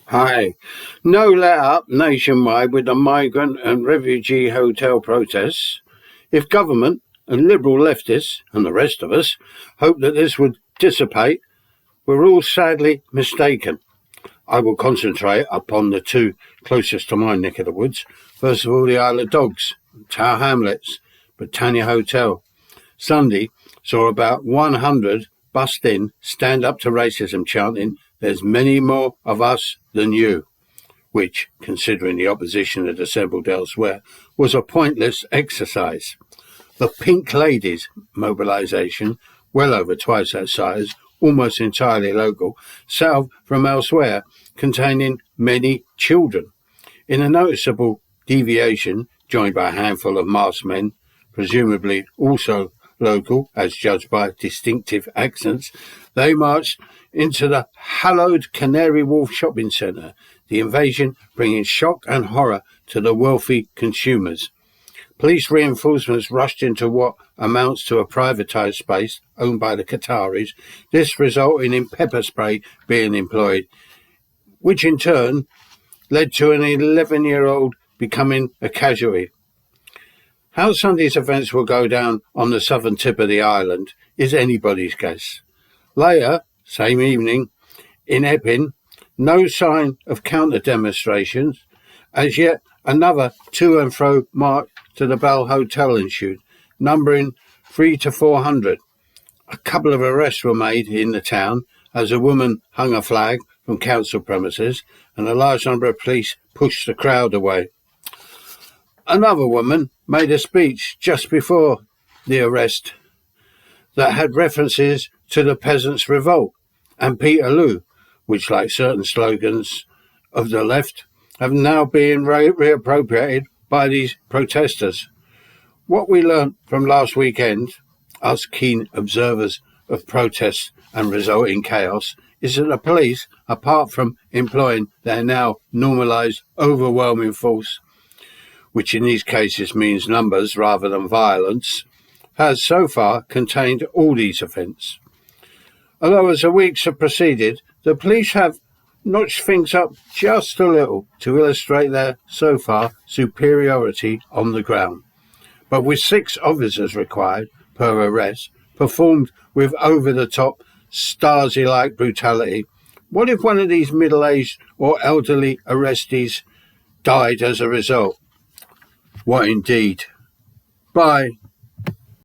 Hi. No let up nationwide with the migrant and refugee hotel protests. If government and liberal leftists and the rest of us hope that this would dissipate, we're all sadly mistaken. I will concentrate upon the two closest to my neck of the woods. First of all, the Isle of Dogs, Tower Hamlets, Britannia Hotel. Sunday saw about 100 bust in, stand up to racism chanting, "There's many more of us than you," which, considering the opposition had assembled elsewhere, was a pointless exercise. The Pink Ladies mobilisation, well over twice that size, almost entirely local, set off from elsewhere, containing many children. In a noticeable deviation, joined by a handful of masked men, presumably also local, as judged by distinctive accents, they marched into the hallowed Canary Wharf shopping centre, the invasion bringing shock and horror to the wealthy consumers. Police reinforcements rushed into what amounts to a privatised space owned by the Qataris, this resulting in pepper spray being employed, which in turn led to an 11-year-old becoming a casualty. How Sunday's events will go down on the southern tip of the island is anybody's guess. Later, same evening, in Epping, no sign of counter-demonstrations, as yet another to and fro march to the Bell Hotel ensued, numbering 300 to 400. A couple of arrests were made in the town as a woman hung a flag from council premises and a large number of police pushed the crowd away. Another woman made a speech just before the arrest that had references to the Peasants' Revolt and Peterloo, which, like certain slogans of the left, have now been reappropriated by these protesters. What we learnt from last weekend, us keen observers of protests and resulting chaos, is that the police, apart from employing their now normalised overwhelming force, which in these cases means numbers rather than violence, has so far contained all these events. Although as the weeks have proceeded, the police have notched things up just a little to illustrate their, so far, superiority on the ground. But with 6 officers required per arrest, performed with over-the-top, Stasi-like brutality, what if one of these middle-aged or elderly arrestees died as a result? What indeed? Bye.